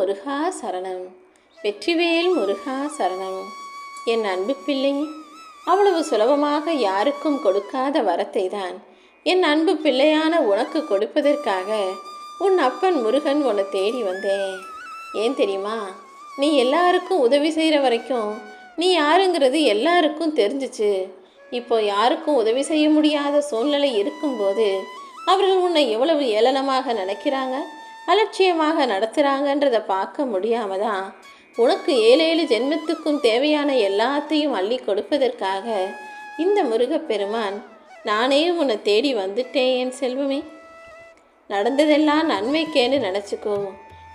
முருகா சரணம். வெற்றிவேல் முருகா சரணம். என் அன்பு பிள்ளை, அவ்வளவு சுலபமாக யாருக்கும் கொடுக்காத வரத்தை தான் என் அன்பு பிள்ளையான உனக்கு கொடுப்பதற்காக உன் அப்பன் முருகன் உன்னை தேடி வந்தேன். ஏன் தெரியுமா? நீ எல்லாருக்கும் உதவி செய்கிற வரைக்கும் நீ யாருங்கிறது எல்லாருக்கும் தெரிஞ்சிச்சு. இப்போ யாருக்கும் உதவி செய்ய முடியாத சூழ்நிலை இருக்கும்போது அவர்கள் உன்னை எவ்வளவு ஏளனமாக நினைக்கிறாங்க, அலட்சியமாக நடத்துகிறாங்கன்றதை பார்க்க முடியாம தான் உனக்கு 7 ஜென்மத்துக்கும் தேவையான எல்லாத்தையும் அள்ளி கொடுப்பதற்காக இந்த முருகப்பெருமான் நானே உன்னை தேடி வந்துட்டேன். என் செல்வமே, நடந்ததெல்லாம் நன்மைக்கேன்னு நினச்சிக்கோ.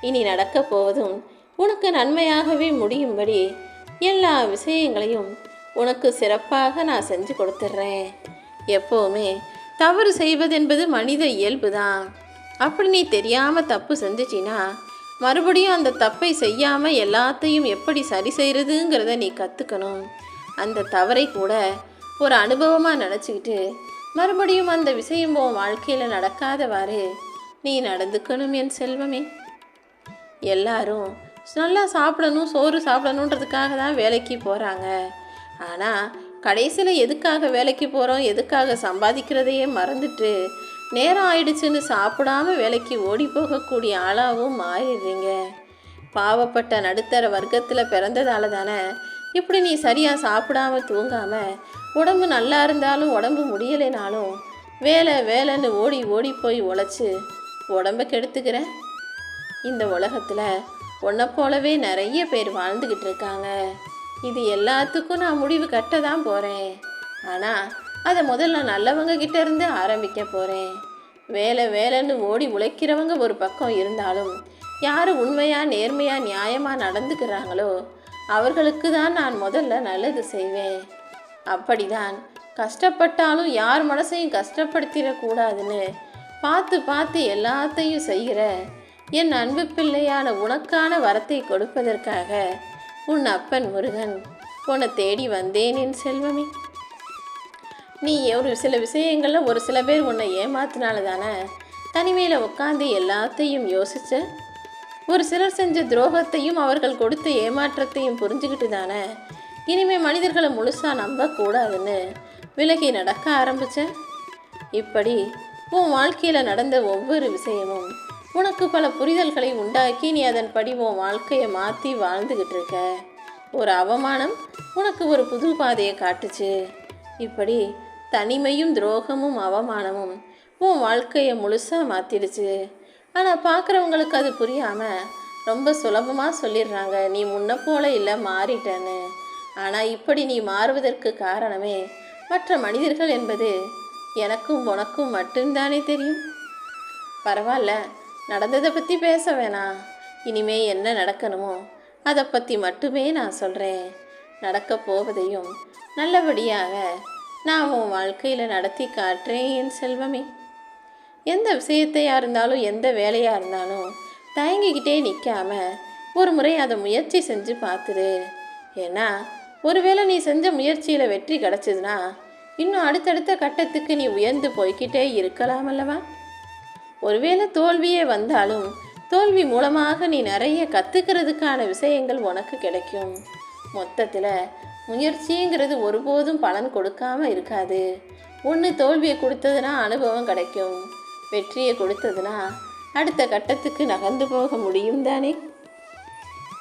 இனி நடக்க போவதும் உனக்கு நன்மையாகவே முடியும்படி எல்லா விஷயங்களையும் உனக்கு சிறப்பாக நான் செஞ்சு கொடுத்துட்றேன். எப்போவுமே தவறு செய்வதென்பது மனித இயல்பு தான். அப்படி நீ தெரியாமல் தப்பு செஞ்சிச்சின்னா மறுபடியும் அந்த தப்பை செய்யாமல் எல்லாத்தையும் எப்படி சரி செய்கிறதுங்கிறத நீ கற்றுக்கணும். அந்த தவறை கூட ஒரு அனுபவமாக நினச்சிக்கிட்டு மறுபடியும் அந்த விஷயம் உன் வாழ்க்கையில் நடக்காதவாறு நீ நடந்துக்கணும். என் செல்வமே, எல்லாரும் நல்லா சாப்பிடணும், சோறு சாப்பிடணுன்றதுக்காக தான் வேலைக்கு போகிறாங்க. ஆனால் கடைசியில் எதுக்காக வேலைக்கு போகிறோம், எதுக்காக சம்பாதிக்கிறதையே மறந்துட்டு நேரம் ஆயிடுச்சுன்னு சாப்பிடாம வேலைக்கு ஓடி போகக்கூடிய ஆளாகவும் மாறிடுறீங்க. பாவப்பட்ட நடுத்தர வர்க்கத்தில் பிறந்ததால தானே இப்படி நீ சரியாக சாப்பிடாம தூங்காமல் உடம்பு நல்லா இருந்தாலும் உடம்பு முடியலைனாலும் வேலைன்னு ஓடி ஓடி போய் உழைச்சி உடம்பை கெடுத்துக்கிற. இந்த உலகத்தில் உன்னை போலவே நிறைய பேர் வாழ்ந்துக்கிட்டு இருக்காங்க. இது எல்லாத்துக்கும் நான் முடிவு கட்ட தான் போகிறேன். ஆனால் அதை முதல்ல நல்லவங்க கிட்ட இருந்து ஆரம்பிக்க போகிறேன். வேலைன்னு ஓடி உழைக்கிறவங்க ஒரு பக்கம் இருந்தாலும் யார் உண்மையாக நேர்மையாக நியாயமாக நடந்துக்கிறாங்களோ அவர்களுக்கு தான் நான் முதல்ல நல்லது செய்வேன். அப்படிதான் கஷ்டப்பட்டாலும் யார் மனசையும் கஷ்டப்படுத்திடக்கூடாதுன்னு பார்த்து எல்லாத்தையும் செய்கிற என் அன்பு பிள்ளையான உனக்கான வரத்தை கொடுப்பதற்காக உன் அப்பன் முருகன் உன்னை தேடி வந்தேன். என் செல்வமே, நீ ஒரு சில விஷயங்களில் ஒரு சில பேர் உன்னை ஏமாத்தினால தானே தனிமையில் உட்காந்து எல்லாத்தையும் யோசிச்ச. ஒரு சிலர் செஞ்ச துரோகத்தையும் அவர்கள் கொடுத்த ஏமாற்றத்தையும் புரிஞ்சுக்கிட்டு தானே இனிமேல் மனிதர்களை முழுசாக நம்பக்கூடாதுன்னு விலகி நடக்க ஆரம்பிச்ச. இப்படி உன் வாழ்க்கையில் நடந்த ஒவ்வொரு விஷயமும் உனக்கு பல புரிதல்களை உண்டாக்கி நீ அதன்படி உன் வாழ்க்கையை மாற்றி வாழ்ந்துக்கிட்டு இருக்க. ஒரு அவமானம் உனக்கு ஒரு புது பாதையை காட்டுச்சு. இப்படி தனிமையும் துரோகமும் அவமானமும் உன் வாழ்க்கையை முழுசாக மாற்றிடுச்சு. ஆனால் பார்க்குறவங்களுக்கு அது புரியாமல் ரொம்ப சுலபமாக சொல்லிடுறாங்க, நீ முன்ன போல இல்லை, மாறிட்டேன்னு. ஆனால் இப்படி நீ மாறுவதற்கு காரணமே மற்ற மனிதர்கள் என்பது எனக்கும் உனக்கும் மட்டும்தானே தெரியும். பரவாயில்ல, நடந்ததை பற்றி பேச வேணாம். இனிமே என்ன நடக்கணுமோ அதை பற்றி மட்டுமே நான் சொல்கிறேன். நடக்க போவதையும் நல்லபடியாக நான் உன் வாழ்க்கையில் நடத்தி காட்டுறேன். என் செல்வமே, எந்த விஷயத்தையாக இருந்தாலும் எந்த வேலையாக இருந்தாலும் தயங்கிக்கிட்டே நிற்காம ஒரு முறை அதை முயற்சி செஞ்சு பார்த்துரு. ஏன்னா ஒருவேளை நீ செஞ்ச முயற்சியில் வெற்றி கிடச்சிதுன்னா இன்னும் அடுத்தடுத்த கட்டத்துக்கு நீ உயர்ந்து போய்கிட்டே இருக்கலாம் அல்லவா? ஒருவேளை தோல்வியே வந்தாலும் தோல்வி மூலமாக நீ நிறைய கற்றுக்கிறதுக்கான விஷயங்கள் உனக்கு கிடைக்கும். மொத்தத்தில் முயற்சிங்கிறது ஒருபோதும் பலன் கொடுக்காமல் இருக்காது. ஒன்று தோல்வியை கொடுத்ததுன்னா அனுபவம் கிடைக்கும், வெற்றியை கொடுத்ததுன்னா அடுத்த கட்டத்துக்கு நகர்ந்து போக முடியும் தானே.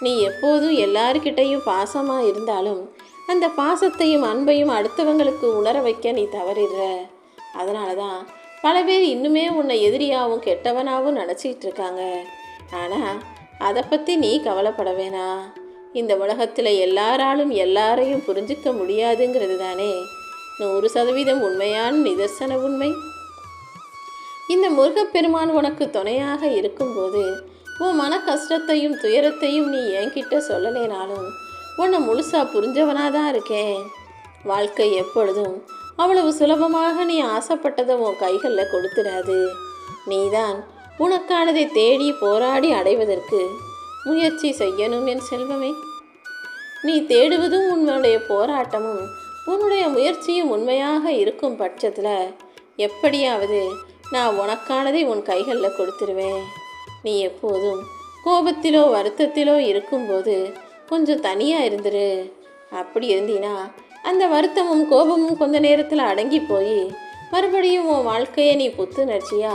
நீ எப்போதும் எல்லாருக்கிட்டையும் பாசமாக இருந்தாலும் அந்த பாசத்தையும் அன்பையும் அடுத்தவங்களுக்கு உணர வைக்க நீ தவறிடுற. அதனால தான் பல பேர் இன்னுமே உன்னை எதிரியாகவும் கெட்டவனாகவும் நினச்சிக்கிட்டு இருக்காங்க. ஆனால் அதை பற்றி நீ கவலைப்பட வேணாம். இந்த உலகத்தில் எல்லாராலும் எல்லாரையும் புரிஞ்சிக்க முடியாதுங்கிறது தானே 100% உண்மையான நிதர்சன உண்மை. இந்த முருகப்பெருமான் உனக்கு துணையாக இருக்கும்போது உன் மன கஷ்டத்தையும் துயரத்தையும் நீ என்கிட்ட சொல்லலேனாலும் உன்னை முழுசாக புரிஞ்சவனாக தான் இருக்கேன். வாழ்க்கை எப்பொழுதும் அவ்வளவு சுலபமாக நீ ஆசைப்பட்டதை உன் கைகளில் கொடுத்துடாது. நீதான் உனக்கானதை தேடி போராடி அடைவதற்கு முயற்சி செய்யணும். என் செல்வமே, நீ தேடுவதும் உன்னுடைய போராட்டமும் உன்னுடைய முயற்சியும் உண்மையாக இருக்கும் பட்சத்தில் எப்படியாவது நான் உனக்கானதை உன் கைகளில் கொடுத்துருவேன். நீ எப்போதும் கோபத்திலோ வருத்தத்திலோ இருக்கும்போது கொஞ்சம் தனியாக இருந்துரு. அப்படி இருந்தீன்னா அந்த வருத்தமும் கோபமும் கொஞ்ச நேரத்தில் அடங்கி போய் மறுபடியும் உன் வாழ்க்கையை நீ புத்துணர்ச்சியா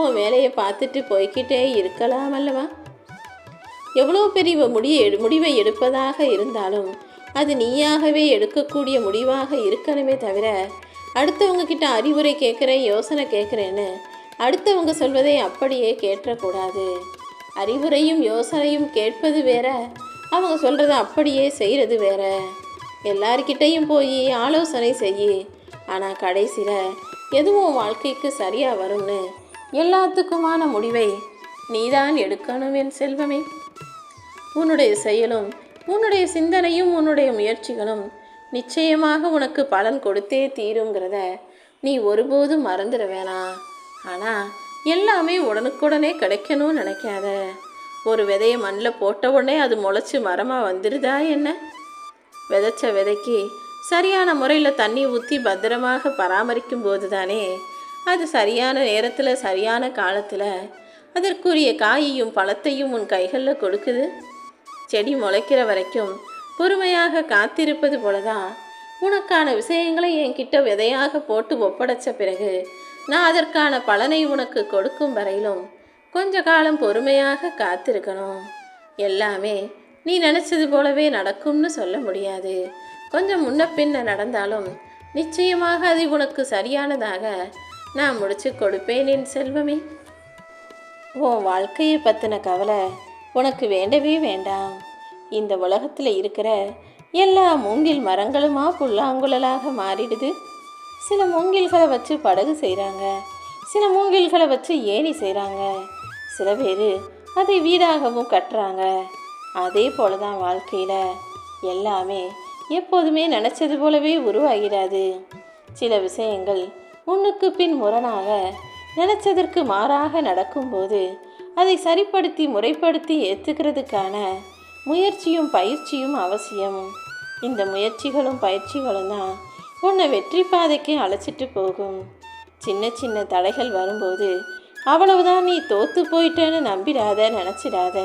உன் வேலையை பார்த்துட்டு போய்கிட்டே இருக்கலாம் அல்லவா? எவ்வளோ பெரிய முடிவை எடுப்பதாக இருந்தாலும் அது நீயாகவே எடுக்கக்கூடிய முடிவாக இருக்கணுமே தவிர, அடுத்தவங்க கிட்ட அறிவுரை கேட்குறேன், யோசனை கேட்குறேன்னு அடுத்தவங்க சொல்வதை அப்படியே கேட்டக்கூடாது. அறிவுரையும் யோசனையும் கேட்பது வேற, அவங்க சொல்கிறத அப்படியே செய்கிறது வேற. எல்லார்கிட்டையும் போய் ஆலோசனை செய்யி, ஆனால் கடைசியில் எதுவும் வாழ்க்கைக்கு சரியாக வரும்னு எல்லாத்துக்குமான முடிவை நீதான் எடுக்கணும் என் செல்வமே. உன்னுடைய செயலும் உன்னுடைய சிந்தனையும் உன்னுடைய முயற்சிகளும் நிச்சயமாக உனக்கு பலன் கொடுத்தே தீருங்கிறத நீ ஒருபோதும் மறந்துட வேணாம். ஆனால் எல்லாமே உடனுக்குடனே கிடைக்கணும்னு நினைக்காத. ஒரு விதையை மண்ணில் போட்ட உடனே அது முளைச்சி மரமாக வந்துடுதா என்ன? விதைச்ச விதைக்கு சரியான முறையில் தண்ணி ஊற்றி பத்திரமாக பராமரிக்கும் போது தானே அது சரியான நேரத்தில் சரியான காலத்தில் அதற்குரிய காயையும் பழத்தையும் உன் கைகளில் கொடுக்குது. செடி முளைக்கிற வரைக்கும் பொறுமையாக காத்திருப்பது போலதான் உனக்கான விஷயங்களை என்கிட்ட விதையாக போட்டு ஒப்படைச்ச பிறகு நான் அதற்கான பலனை உனக்கு கொடுக்கும் வரையிலும் கொஞ்ச காலம் பொறுமையாக காத்திருக்கணும். எல்லாமே நீ நினச்சது போலவே நடக்கும்னு சொல்ல முடியாது. கொஞ்சம் முன்ன பின்ன நடந்தாலும் நிச்சயமாக அது உனக்கு சரியானதாக நான் முடிச்சு கொடுப்பேன் என் செல்வமே. உன் வாழ்க்கையை பற்றின கவலை உனக்கு வேண்டவே வேண்டாம். இந்த உலகத்தில் இருக்கிற எல்லா மூங்கில் மரங்களுமா புல்லாங்குழலாக மாறிடுது. சில மூங்கில்களை வச்சு படகு செய்கிறாங்க, சில மூங்கில்களை வச்சு ஏணி செய்கிறாங்க, சில பேர் அதை வீடாகவும் கட்டுறாங்க. அதே போல தான் வாழ்க்கையில் எல்லாமே எப்போதுமே நினச்சது போலவே உருவாகிறாது. சில விஷயங்கள் முன்னுக்கு பின் முரணாக நினச்சதற்கு மாறாக நடக்கும்போது அதை சரிப்படுத்தி முறைப்படுத்தி ஏற்றுக்கிறதுக்கான முயற்சியும் பயிற்சியும் அவசியம். இந்த முயற்சிகளும் பயிற்சிகளும் தான் உன்னை வெற்றி பாதைக்கு அழைச்சிட்டு போகும். சின்ன சின்ன தடைகள் வரும்போது அவ்வளவுதான் நீ தோற்று போயிட்டேன்னு நம்பிடாத, நினச்சிடாத.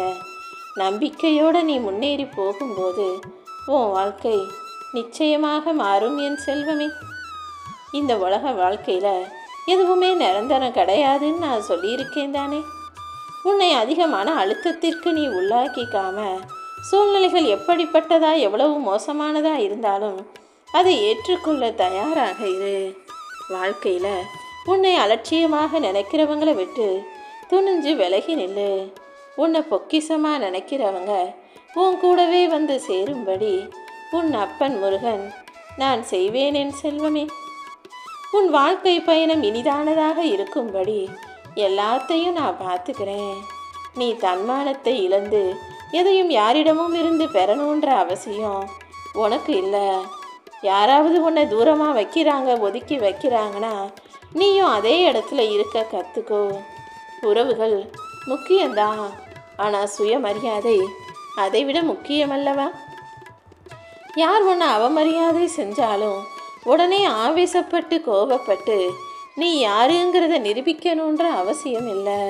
நம்பிக்கையோடு நீ முன்னேறி போகும்போது உன் வாழ்க்கை நிச்சயமாக மாறும் என் செல்வமே. இந்த உலக வாழ்க்கையில் எதுவுமே நிரந்தரம் கிடையாதுன்னு நான் சொல்லியிருக்கேன் தானே. உன்னை அதிகமான அழுத்தத்திற்கு நீ உள்ளாக்கிக்காம சூழ்நிலைகள் எப்படிப்பட்டதா எவ்வளவு மோசமானதா இருந்தாலும் அதை ஏற்றுக்கொள்ள தயாராக இரு. வாழ்க்கையில் உன்னை அலட்சியமாக நினைக்கிறவங்களை விட்டு துணிஞ்சு விலகி நில்லு. உன்னை பொக்கிஷமாக நினைக்கிறவங்க உன் கூடவே வந்து சேரும்படி உன் அப்பன் முருகன் நான் செய்வேன் என் செல்வமே. உன் வாழ்க்கை பயணம் இனிதானதாக இருக்கும்படி எல்லாத்தையும் நான் பார்த்துக்கிறேன். நீ தன்மானத்தை இழந்து எதையும் யாரிடமும் இருந்து பெறணுன்ற அவசியம் உனக்கு இல்லை. யாராவது உன்னை தூரமாக வைக்கிறாங்க, ஒதுக்கி வைக்கிறாங்கன்னா நீயும் அதே இடத்துல இருக்க கற்றுக்கோ. உறவுகள் முக்கியம்தான், ஆனால் சுயமரியாதை அதை விட முக்கியமல்லவா? யார் உன்னை அவமரியாதை செஞ்சாலும் உடனே ஆவேசப்பட்டு கோபப்பட்டு நீ யாருங்கிறத நிரூபிக்கணுன்ற அவசியம் இல்லை.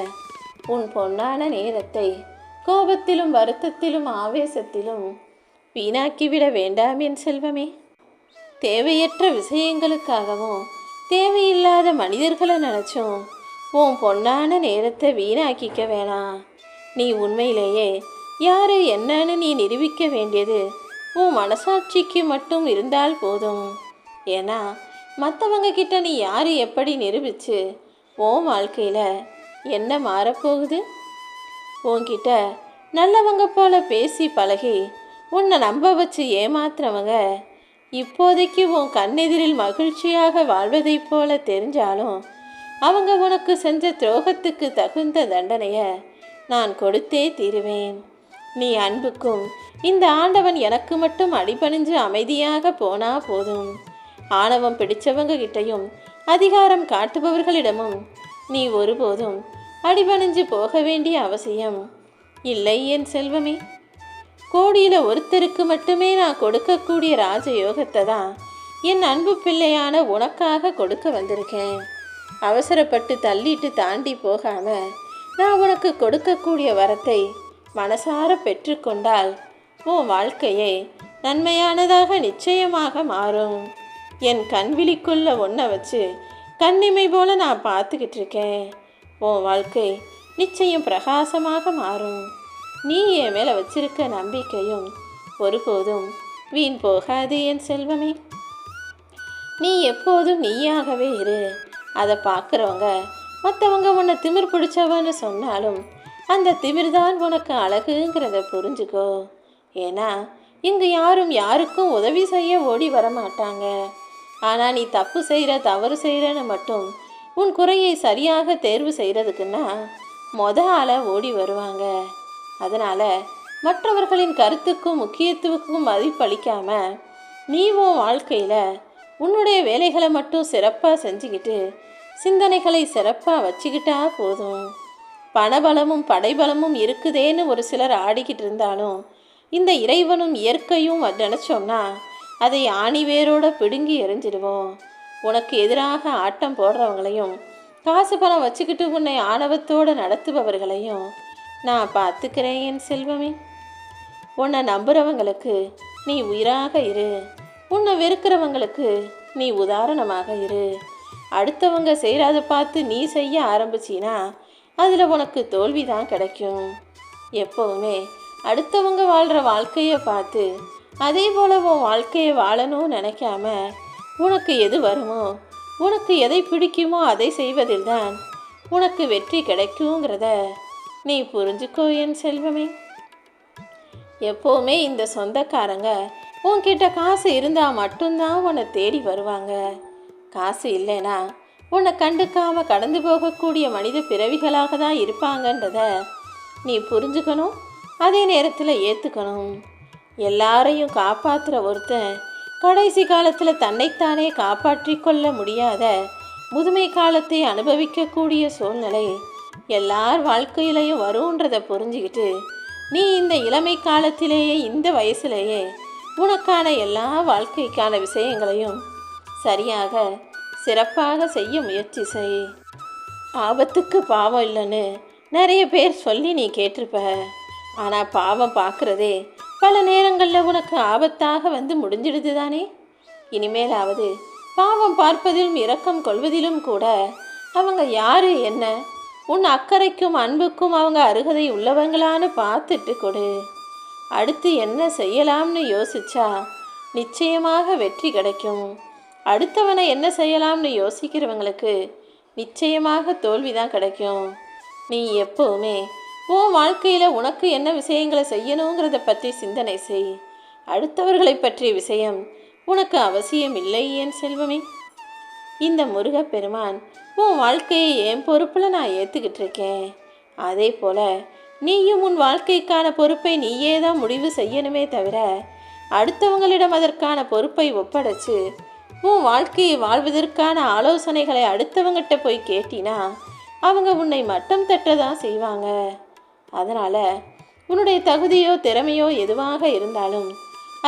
உன் பொன்னான நேரத்தை கோபத்திலும் வருத்தத்திலும் ஆவேசத்திலும் வீணாக்கிவிட வேண்டாம் என் செல்வமே. தேவையற்ற விஷயங்களுக்காகவும் தேவையில்லாத மனிதர்களை நினச்சும் உன் பொன்னான நேரத்தை வீணாக்கிக்க வேணாம். நீ உண்மையிலேயே யாரு என்னன்னு நீ நிரூபிக்க வேண்டியது உன் மனசாட்சிக்கு மட்டும் இருந்தால் போதும். ஏன்னா மற்றவங்க கிட்ட நீ யார் எப்படி நிரூபித்து உன் வாழ்க்கையில் என்ன மாறப்போகுது? உன்கிட்ட நல்லவங்க போல பேசி பழகி உன்னை நம்ப வச்சு ஏமாத்துறவங்க இப்போதைக்கு உன் கண்ணெதிரில் மகிழ்ச்சியாக வாழ்வதைப் போல தெரிஞ்சாலும் அவங்க உனக்கு செஞ்ச துரோகத்துக்கு தகுந்த தண்டனையை நான் கொடுத்தே தீருவேன். நீ அன்புக்கும் இந்த ஆண்டவன் எனக்கு மட்டும் அடிபணிஞ்சு அமைதியாக போனா போதும். ஆணவம் பிடிச்சவங்க கிட்டையும் அதிகாரம் காட்டுபவர்களிடமும் நீ ஒருபோதும் அடிபணிஞ்சு போக வேண்டிய அவசியம் இல்லை என் செல்வமே. கோடியில் ஒருத்தருக்கு மட்டுமே நான் கொடுக்கக்கூடிய ராஜயோகத்தை தான் என் அன்பு பிள்ளையான உனக்காக கொடுக்க வந்திருக்கேன். அவசரப்பட்டு தள்ளிட்டு தாண்டி போகாம நான் உனக்கு கொடுக்கக்கூடிய வரத்தை மனசார பெற்றுக்கொண்டால் உன் வாழ்க்கையை நன்மையானதாக நிச்சயமாக மாறும். என் கண்விழிக்குள்ள ஒன்றை வச்சு கண்ணிமை போல நான் பார்த்துக்கிட்டு இருக்கேன். உன் வாழ்க்கை நிச்சயம் பிரகாசமாக மாறும். நீ என் மேலே வச்சிருக்க நம்பிக்கையும் ஒருபோதும் வீண் போகாது என் செல்வமே. நீ எப்போதும் நீயாகவே இரு. அதை பார்க்குறவங்க மற்றவங்க உன்னை திமிர் பிடிச்சவன்னு சொன்னாலும் அந்த திமிர்தான் உனக்கு அழகுங்கிறத புரிஞ்சுக்கோ. ஏன்னா இங்கு யாரும் யாருக்கும் உதவி செய்ய ஓடி வர மாட்டாங்க. ஆனால் நீ தப்பு செய்கிற தவறு செய்கிறன்னு மட்டும் உன் குறையை சரியாக தேர்வு செய்கிறதுக்குன்னா ஆளை ஓடி வருவாங்க. அதனால் மற்றவர்களின் கருத்துக்கும் முக்கியத்துவக்கும் மதிப்பளிக்காம நீ உன் வாழ்க்கையில் உன்னுடைய வேலைகளை மட்டும் சிறப்பாக செஞ்சுக்கிட்டு சிந்தனைகளை சிறப்பாக வச்சுக்கிட்டா போதும். பணபலமும் படைபலமும் இருக்குதேன்னு ஒரு சிலர் ஆடிக்கிட்டு இருந்தாலும் இந்த இறைவனும் இயற்கையும் நினச்சோம்னா அதை ஆணி வேரோட பிடுங்கி எரிஞ்சிடுவோம். உனக்கு எதிராக ஆட்டம் போடுறவங்களையும் காசு பணம் வச்சுக்கிட்டு உன்னை ஆணவத்தோடு நடத்துபவர்களையும் நான் பார்த்துக்கிறேன் என் செல்வமே. உன்னை நம்புகிறவங்களுக்கு நீ உயிராக இரு. உன்னை வெறுக்கிறவங்களுக்கு நீ உதாரணமாக இரு. அடுத்தவங்க செய்கிறத பார்த்து நீ செய்ய ஆரம்பிச்சின்னா அதில் உனக்கு தோல்வி தான் கிடைக்கும். எப்போவுமே அடுத்தவங்க வாழ்கிற வாழ்க்கையை பார்த்து அதே போல் உன் வாழ்க்கையை வாழணும்னு நினைக்காம உனக்கு எது வருமோ உனக்கு எதை பிடிக்குமோ அதை செய்வதில் தான் உனக்கு வெற்றி கிடைக்குங்கிறத நீ புரிஞ்சுக்கோ என் செல்வமே. எப்போவுமே இந்த சொந்தக்காரங்க உன்கிட்ட காசு இருந்தால் மட்டும்தான் உன்னை தேடி வருவாங்க. காசு இல்லைன்னா உன்னை கண்டுக்காம கடந்து போகக்கூடிய மனித பிறவிகளாக தான் இருப்பாங்கன்றத நீ புரிஞ்சுக்கணும். அதே நேரத்தில் ஏற்றுக்கணும். எல்லாரையும் காப்பாற்றுற ஒருத்தன் கடைசி காலத்தில் தன்னைத்தானே காப்பாற்றி கொள்ள முடியாத முதுமை காலத்தை அனுபவிக்கக்கூடிய சூழ்நிலை எல்லார் வாழ்க்கையிலையும் வரும்ன்றதை புரிஞ்சுக்கிட்டு நீ இந்த இளமை காலத்திலேயே இந்த வயசுலேயே உனக்கான எல்லா வாழ்க்கைக்கான விஷயங்களையும் சரியாக சிறப்பாக செய்ய முயற்சி செய். ஆபத்துக்கு பாவம் இல்லைன்னு நிறைய பேர் சொல்லி நீ கேட்டிருப்ப. ஆனால் பாவம் பார்க்குறதே பல நேரங்களில் உனக்கு ஆபத்தாக வந்து முடிஞ்சிடுது தானே. இனிமேலாவது பாவம் பார்ப்பதிலும் இரக்கம் கொள்வதிலும் கூட அவங்க யார் என்ன உன் அக்கறைக்கும் அன்புக்கும் அவங்க அருகதை உள்ளவங்களான்னு பார்த்துட்டு கொடு. அடுத்து என்ன செய்யலாம்னு யோசிச்சா நிச்சயமாக வெற்றி கிடைக்கும். அடுத்தவனை என்ன செய்யலாம்னு யோசிக்கிறவங்களுக்கு நிச்சயமாக தோல்வி தான் கிடைக்கும். நீ எப்போவுமே உன் வாழ்க்கையில் உனக்கு என்ன விஷயங்களை செய்யணுங்கிறத பற்றி சிந்தனை செய். அடுத்தவர்களை பற்றிய விஷயம் உனக்கு அவசியம் இல்லை என் செல்வமே. இந்த முருகப்பெருமான் உன் வாழ்க்கையை என் பொறுப்பில் நான் ஏற்றுக்கிட்டு இருக்கேன். அதே போல் நீயும் உன் வாழ்க்கைக்கான பொறுப்பை நீயே தான் முடிவு செய்யணுமே தவிர அடுத்தவங்களிடம் அதற்கான பொறுப்பை ஒப்படைச்சு உன் வாழ்க்கையை வாழ்வதற்கான ஆலோசனைகளை அடுத்தவங்கிட்ட போய் கேட்டினா அவங்க உன்னை மட்டம் தட்ட தான் செய்வாங்க. அதனால் உன்னுடைய தகுதியோ திறமையோ எதுவாக இருந்தாலும்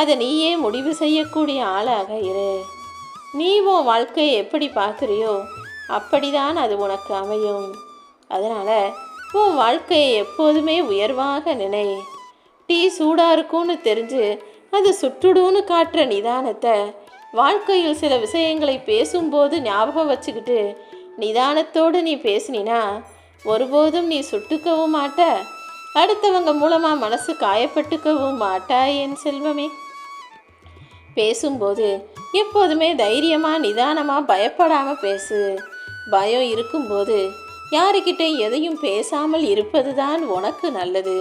அதை நீயே முடிவு செய்யக்கூடிய ஆளாக இரு. நீ உன் வாழ்க்கையை எப்படி பார்க்குறியோ அப்படிதான் அது உனக்கு அமையும். அதனால் உன் வாழ்க்கையை எப்போதுமே உயர்வாக நினை. டீ சூடாக இருக்கும்னு தெரிஞ்சு அது சுட்டுடுன்னு காட்டுற நிதானத்தை வாழ்க்கையில் சில விஷயங்களை பேசும்போது ஞாபகம் வச்சுக்கிட்டு நிதானத்தோடு நீ பேசினா ஒருபோதும் நீ சுட்டுக்கவும் மாட்ட, அடுத்தவங்க மூலமாக மனசு காயப்பட்டுக்கவும் மாட்டா என் செல்வமே. பேசும்போது எப்போதுமே தைரியமாக நிதானமாக பயப்படாமல் பேசு. பயம் இருக்கும்போது யாருக்கிட்டே எதையும் பேசாமல் இருப்பது தான் உனக்கு நல்லது.